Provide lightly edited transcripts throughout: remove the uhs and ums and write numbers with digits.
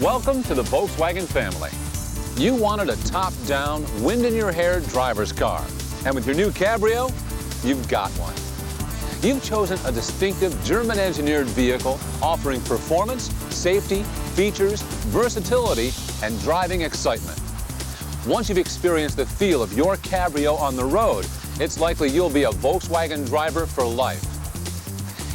Welcome to the Volkswagen family. You wanted a top-down, wind-in-your-hair driver's car. And with your new Cabrio, you've got one. You've chosen a distinctive German-engineered vehicle offering performance, safety, features, versatility, and driving excitement. Once you've experienced the feel of your Cabrio on the road, it's likely you'll be a Volkswagen driver for life.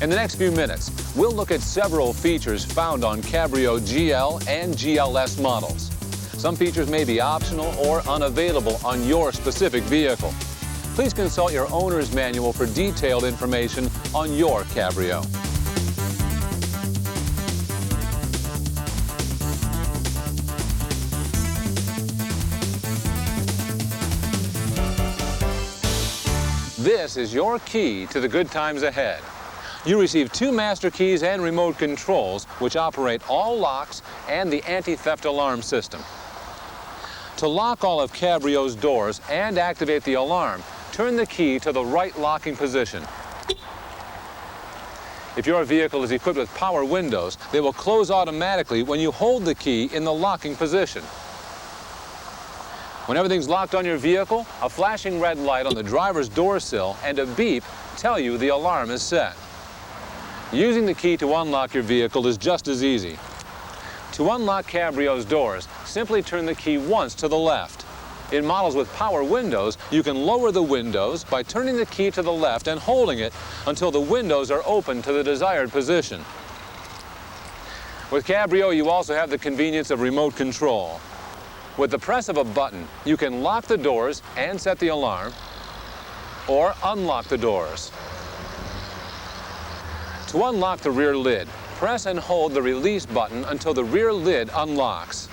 In the next few minutes, we'll look at several features found on Cabrio GL and GLS models. Some features may be optional or unavailable on your specific vehicle. Please consult your owner's manual for detailed information on your Cabrio. This is your key to the good times ahead. You receive 2 master keys and remote controls which operate all locks and the anti-theft alarm system. To lock all of Cabrio's doors and activate the alarm, turn the key to the right locking position. If your vehicle is equipped with power windows, they will close automatically when you hold the key in the locking position. When everything's locked on your vehicle, a flashing red light on the driver's door sill and a beep tell you the alarm is set. Using the key to unlock your vehicle is just as easy. To unlock Cabrio's doors, simply turn the key once to the left. In models with power windows, you can lower the windows by turning the key to the left and holding it until the windows are open to the desired position. With Cabrio, you also have the convenience of remote control. With the press of a button, you can lock the doors and set the alarm, or unlock the doors. To unlock the rear lid, press and hold the release button until the rear lid unlocks.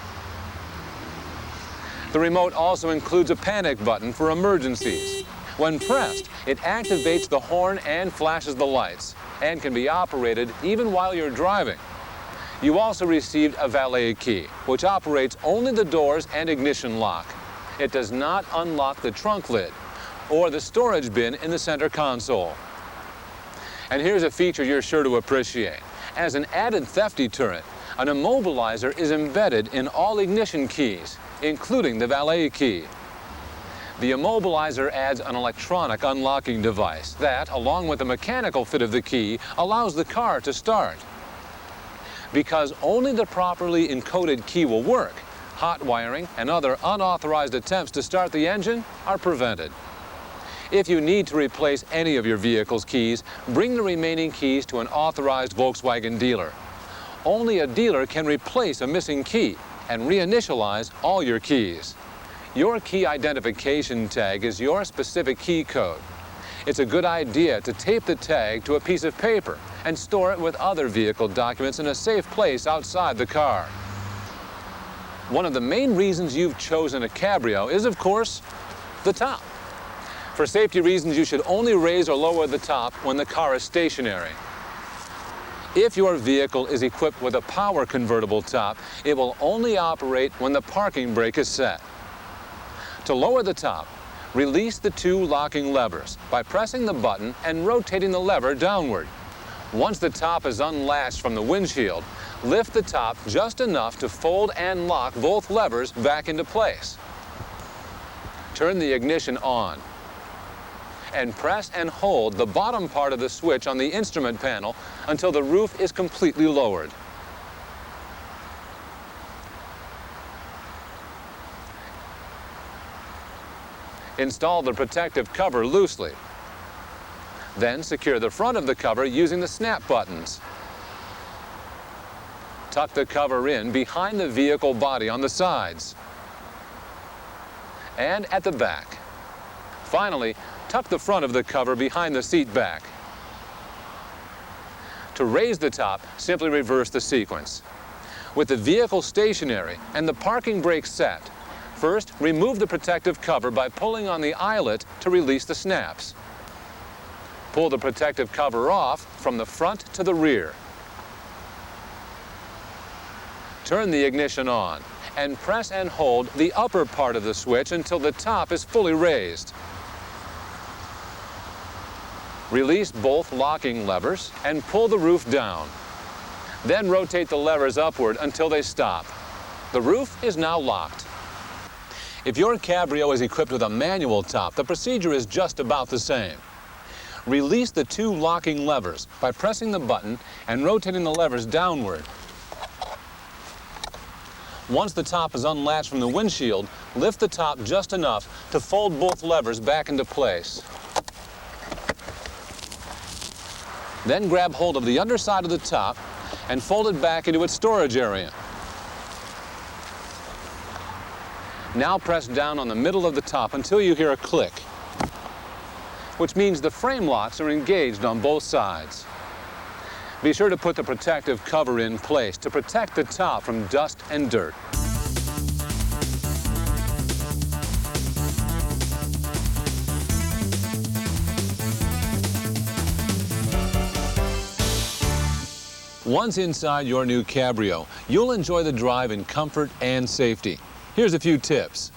The remote also includes a panic button for emergencies. When pressed, it activates the horn and flashes the lights, and can be operated even while you're driving. You also received a valet key, which operates only the doors and ignition lock. It does not unlock the trunk lid or the storage bin in the center console. And here's a feature you're sure to appreciate. As an added theft deterrent, an immobilizer is embedded in all ignition keys, including the valet key. The immobilizer adds an electronic unlocking device that, along with the mechanical fit of the key, allows the car to start. Because only the properly encoded key will work, hot wiring and other unauthorized attempts to start the engine are prevented. If you need to replace any of your vehicle's keys, bring the remaining keys to an authorized Volkswagen dealer. Only a dealer can replace a missing key and reinitialize all your keys. Your key identification tag is your specific key code. It's a good idea to tape the tag to a piece of paper and store it with other vehicle documents in a safe place outside the car. One of the main reasons you've chosen a Cabrio is, of course, the top. For safety reasons, you should only raise or lower the top when the car is stationary. If your vehicle is equipped with a power convertible top, it will only operate when the parking brake is set. To lower the top, release the 2 locking levers by pressing the button and rotating the lever downward. Once the top is unlatched from the windshield, lift the top just enough to fold and lock both levers back into place. Turn the ignition on and press and hold the bottom part of the switch on the instrument panel until the roof is completely lowered. Install the protective cover loosely. Then secure the front of the cover using the snap buttons. Tuck the cover in behind the vehicle body on the sides and at the back. Finally, tuck the front of the cover behind the seat back. To raise the top, simply reverse the sequence. With the vehicle stationary and the parking brake set, first remove the protective cover by pulling on the eyelet to release the snaps. Pull the protective cover off from the front to the rear. Turn the ignition on and press and hold the upper part of the switch until the top is fully raised. Release both locking levers and pull the roof down. Then rotate the levers upward until they stop. The roof is now locked. If your Cabrio is equipped with a manual top, the procedure is just about the same. Release the two locking levers by pressing the button and rotating the levers downward. Once the top is unlatched from the windshield, lift the top just enough to fold both levers back into place. Then grab hold of the underside of the top and fold it back into its storage area. Now press down on the middle of the top until you hear a click, which means the frame locks are engaged on both sides. Be sure to put the protective cover in place to protect the top from dust and dirt. Once inside your new Cabrio, you'll enjoy the drive in comfort and safety. Here's a few tips.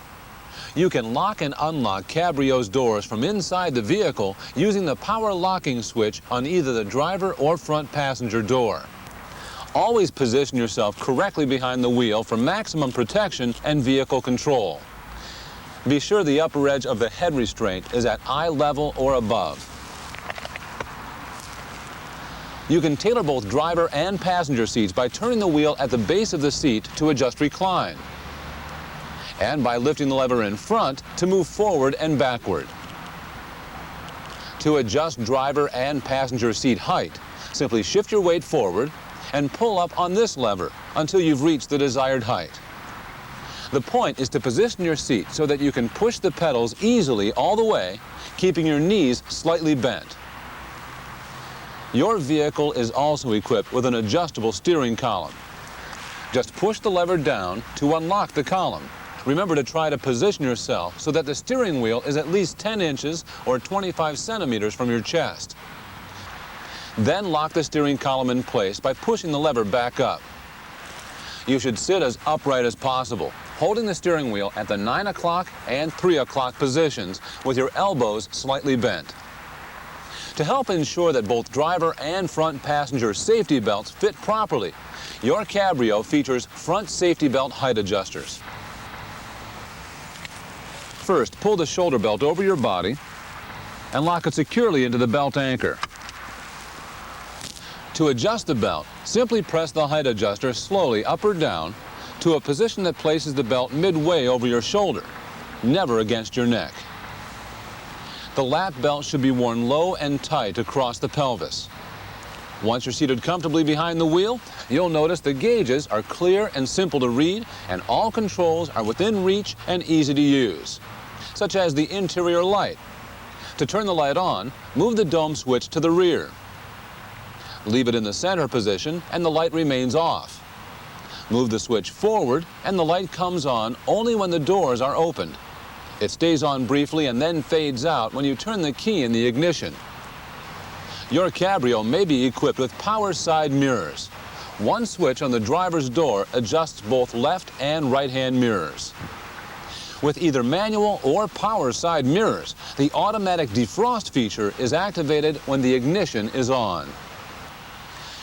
You can lock and unlock Cabrio's doors from inside the vehicle using the power locking switch on either the driver or front passenger door. Always position yourself correctly behind the wheel for maximum protection and vehicle control. Be sure the upper edge of the head restraint is at eye level or above. You can tailor both driver and passenger seats by turning the wheel at the base of the seat to adjust recline, and by lifting the lever in front to move forward and backward. To adjust driver and passenger seat height, simply shift your weight forward and pull up on this lever until you've reached the desired height. The point is to position your seat so that you can push the pedals easily all the way, keeping your knees slightly bent. Your vehicle is also equipped with an adjustable steering column. Just push the lever down to unlock the column. Remember to try to position yourself so that the steering wheel is at least 10 inches or 25 centimeters from your chest. Then lock the steering column in place by pushing the lever back up. You should sit as upright as possible, holding the steering wheel at the 9 o'clock and 3 o'clock positions with your elbows slightly bent. To help ensure that both driver and front passenger safety belts fit properly, your Cabrio features front safety belt height adjusters. First, pull the shoulder belt over your body and lock it securely into the belt anchor. To adjust the belt, simply press the height adjuster slowly up or down to a position that places the belt midway over your shoulder, never against your neck. The lap belt should be worn low and tight across the pelvis. Once you're seated comfortably behind the wheel, you'll notice the gauges are clear and simple to read, and all controls are within reach and easy to use, such as the interior light. To turn the light on, move the dome switch to the rear. Leave it in the center position and the light remains off. Move the switch forward and the light comes on only when the doors are opened. It stays on briefly and then fades out when you turn the key in the ignition. Your Cabrio may be equipped with power side mirrors. One switch on the driver's door adjusts both left and right-hand mirrors. With either manual or power side mirrors, the automatic defrost feature is activated when the ignition is on.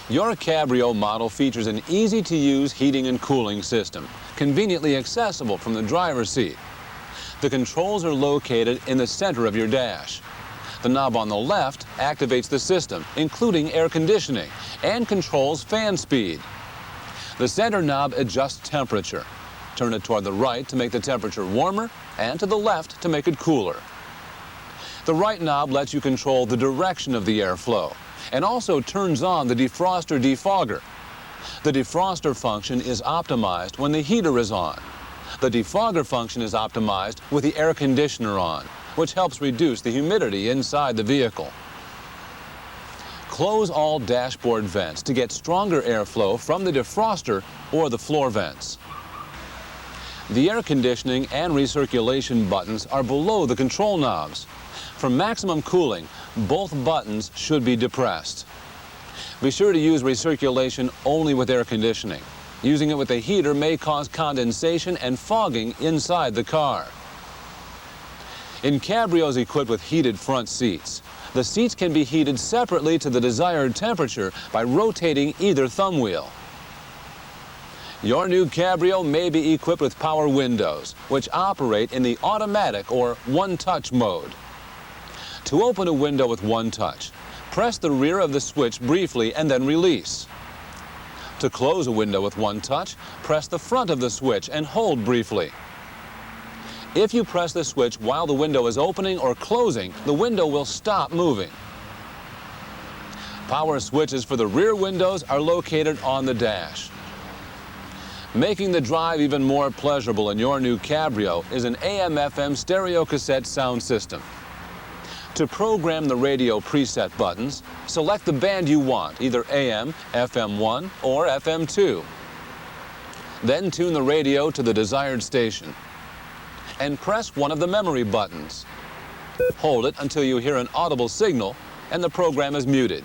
Your Cabrio model features an easy-to-use heating and cooling system, conveniently accessible from the driver's seat. The controls are located in the center of your dash. The knob on the left activates the system, including air conditioning, and controls fan speed. The center knob adjusts temperature. Turn it toward the right to make the temperature warmer, and to the left to make it cooler. The right knob lets you control the direction of the airflow, and also turns on the defroster defogger. The defroster function is optimized when the heater is on. The defogger function is optimized with the air conditioner on, which helps reduce the humidity inside the vehicle. Close all dashboard vents to get stronger airflow from the defroster or the floor vents. The air conditioning and recirculation buttons are below the control knobs. For maximum cooling, both buttons should be depressed. Be sure to use recirculation only with air conditioning. Using it with a heater may cause condensation and fogging inside the car. In Cabrios equipped with heated front seats, the seats can be heated separately to the desired temperature by rotating either thumb wheel. Your new Cabrio may be equipped with power windows, which operate in the automatic or one-touch mode. To open a window with one touch, press the rear of the switch briefly and then release. To close a window with one touch, press the front of the switch and hold briefly. If you press the switch while the window is opening or closing, the window will stop moving. Power switches for the rear windows are located on the dash. Making the drive even more pleasurable in your new Cabrio is an AM/FM stereo cassette sound system. To program the radio preset buttons, select the band you want, either AM, FM1, or FM2. Then tune the radio to the desired station and press one of the memory buttons. Hold it until you hear an audible signal and the program is muted.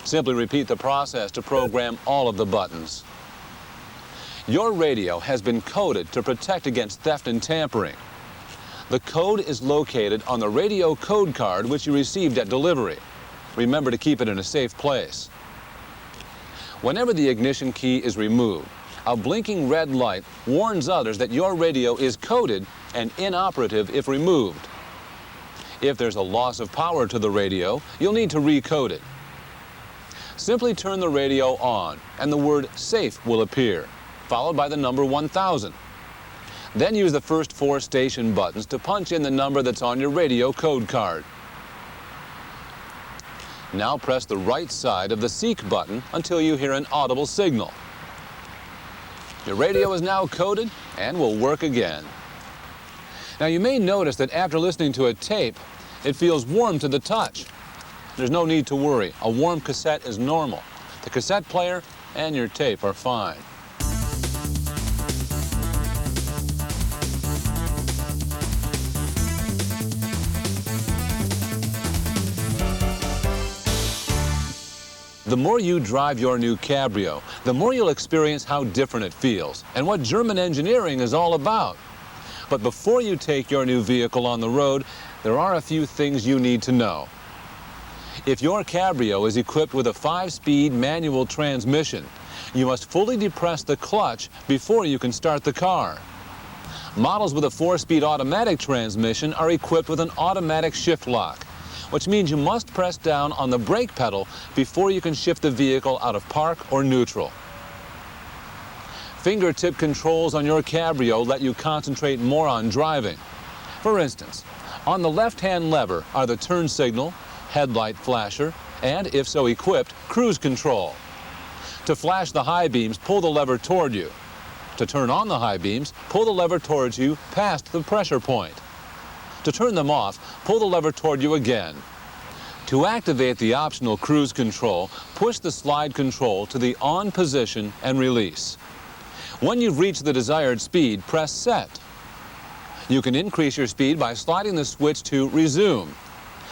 Simply repeat the process to program all of the buttons. Your radio has been coded to protect against theft and tampering. The code is located on the radio code card which you received at delivery. Remember to keep it in a safe place. Whenever the ignition key is removed, a blinking red light warns others that your radio is coded and inoperative if removed. If there's a loss of power to the radio, you'll need to recode it. Simply turn the radio on and the word SAFE will appear, followed by the number 1000. Then use the first 4 station buttons to punch in the number that's on your radio code card. Now press the right side of the seek button until you hear an audible signal. Your radio is now coded and will work again. Now you may notice that after listening to a tape, it feels warm to the touch. There's no need to worry. A warm cassette is normal. The cassette player and your tape are fine. The more you drive your new Cabrio, the more you'll experience how different it feels and what German engineering is all about. But before you take your new vehicle on the road, there are a few things you need to know. If your Cabrio is equipped with a 5-speed manual transmission, you must fully depress the clutch before you can start the car. Models with a 4-speed automatic transmission are equipped with an automatic shift lock, which means you must press down on the brake pedal before you can shift the vehicle out of park or neutral. Fingertip controls on your Cabrio let you concentrate more on driving. For instance, on the left-hand lever are the turn signal, headlight flasher, and, if so equipped, cruise control. To flash the high beams, pull the lever toward you. To turn on the high beams, pull the lever towards you past the pressure point. To turn them off, pull the lever toward you again. To activate the optional cruise control, push the slide control to the on position and release. When you've reached the desired speed, press set. You can increase your speed by sliding the switch to resume,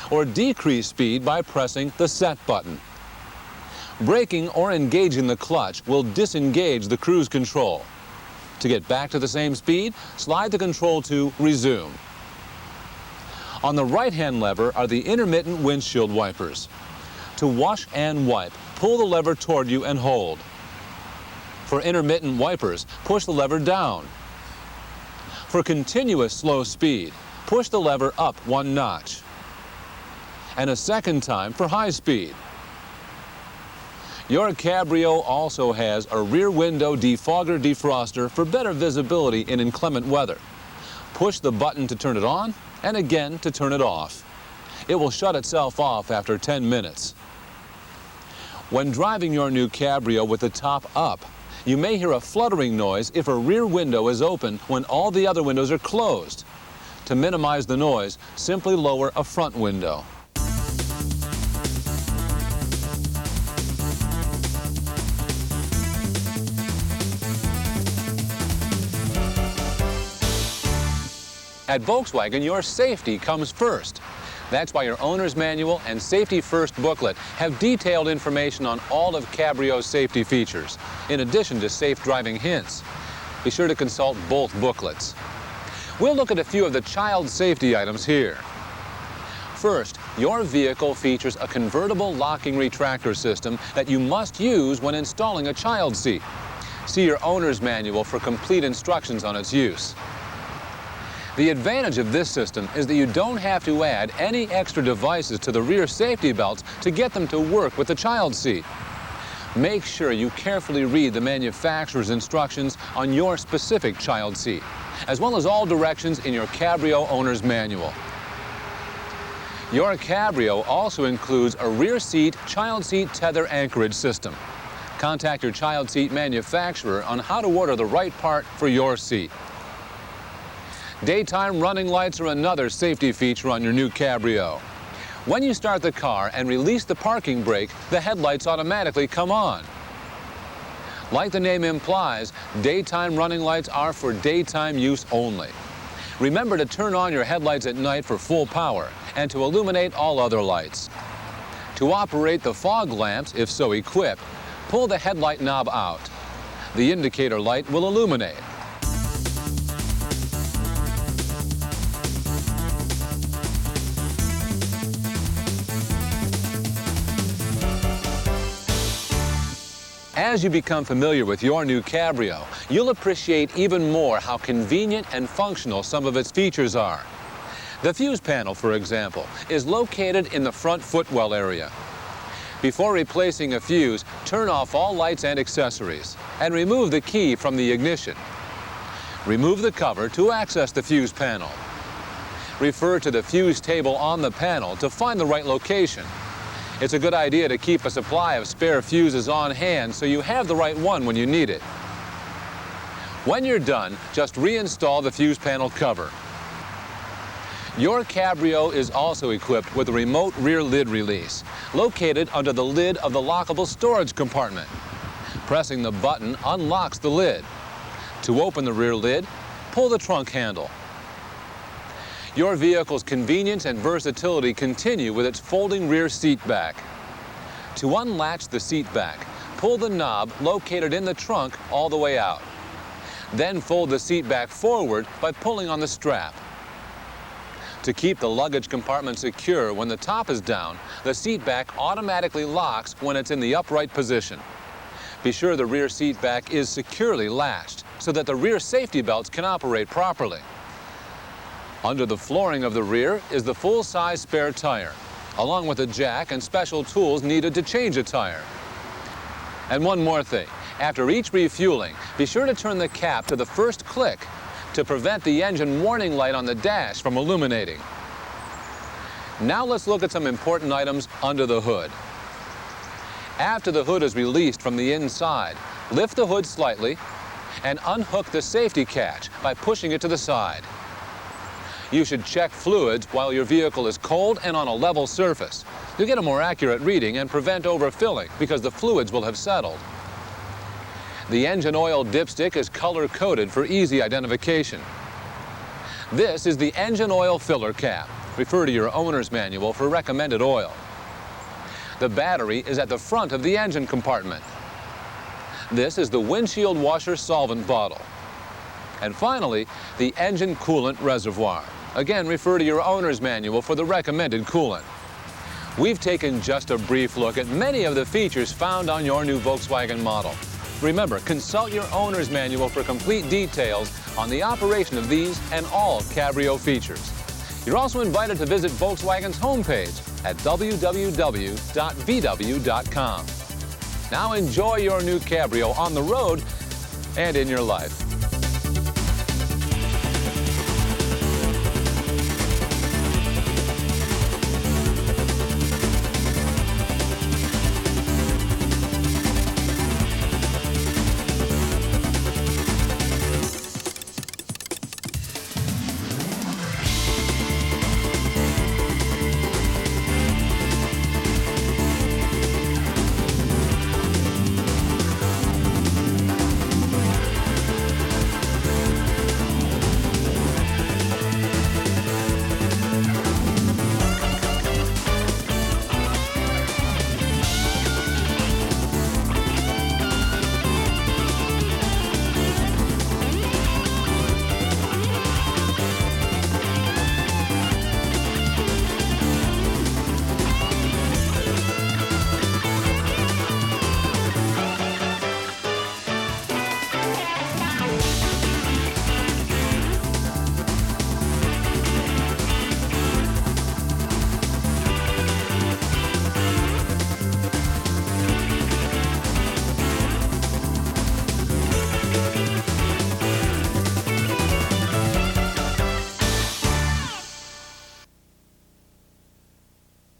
or decrease speed by pressing the set button. Braking or engaging the clutch will disengage the cruise control. To get back to the same speed, slide the control to resume. On the right-hand lever are the intermittent windshield wipers. To wash and wipe, pull the lever toward you and hold. For intermittent wipers, push the lever down. For continuous slow speed, push the lever up 1 notch. And a second time for high speed. Your Cabrio also has a rear window defogger defroster for better visibility in inclement weather. Push the button to turn it on and again to turn it off. It will shut itself off after 10 minutes. When driving your new Cabrio with the top up, you may hear a fluttering noise if a rear window is open when all the other windows are closed. To minimize the noise, simply lower a front window. At Volkswagen, your safety comes first. That's why your owner's manual and safety first booklet have detailed information on all of Cabrio's safety features, in addition to safe driving hints. Be sure to consult both booklets. We'll look at a few of the child safety items here. First, your vehicle features a convertible locking retractor system that you must use when installing a child seat. See your owner's manual for complete instructions on its use. The advantage of this system is that you don't have to add any extra devices to the rear safety belts to get them to work with the child seat. Make sure you carefully read the manufacturer's instructions on your specific child seat, as well as all directions in your Cabrio owner's manual. Your Cabrio also includes a rear seat child seat tether anchorage system. Contact your child seat manufacturer on how to order the right part for your seat. Daytime running lights are another safety feature on your new Cabrio. When you start the car and release the parking brake, the headlights automatically come on. Like the name implies, daytime running lights are for daytime use only. Remember to turn on your headlights at night for full power and to illuminate all other lights. To operate the fog lamps, if so equipped, pull the headlight knob out. The indicator light will illuminate. As you become familiar with your new Cabrio, you'll appreciate even more how convenient and functional some of its features are. The fuse panel, for example, is located in the front footwell area. Before replacing a fuse, turn off all lights and accessories and remove the key from the ignition. Remove the cover to access the fuse panel. Refer to the fuse table on the panel to find the right location. It's a good idea to keep a supply of spare fuses on hand so you have the right one when you need it. When you're done, just reinstall the fuse panel cover. Your Cabrio is also equipped with a remote rear lid release, located under the lid of the lockable storage compartment. Pressing the button unlocks the lid. To open the rear lid, pull the trunk handle. Your vehicle's convenience and versatility continue with its folding rear seat back. To unlatch the seat back, pull the knob located in the trunk all the way out. Then fold the seat back forward by pulling on the strap. To keep the luggage compartment secure when the top is down, the seat back automatically locks when it's in the upright position. Be sure the rear seat back is securely latched so that the rear safety belts can operate properly. Under the flooring of the rear is the full-size spare tire, along with a jack and special tools needed to change a tire. And one more thing, after each refueling, be sure to turn the cap to the first click to prevent the engine warning light on the dash from illuminating. Now let's look at some important items under the hood. After the hood is released from the inside, lift the hood slightly and unhook the safety catch by pushing it to the side. You should check fluids while your vehicle is cold and on a level surface. You'll get a more accurate reading and prevent overfilling because the fluids will have settled. The engine oil dipstick is color-coded for easy identification. This is the engine oil filler cap. Refer to your owner's manual for recommended oil. The battery is at the front of the engine compartment. This is the windshield washer solvent bottle. And finally, the engine coolant reservoir. Again, refer to your owner's manual for the recommended coolant. We've taken just a brief look at many of the features found on your new Volkswagen model. Remember, consult your owner's manual for complete details on the operation of these and all Cabrio features. You're also invited to visit Volkswagen's homepage at www.vw.com. Now enjoy your new Cabrio on the road and in your life.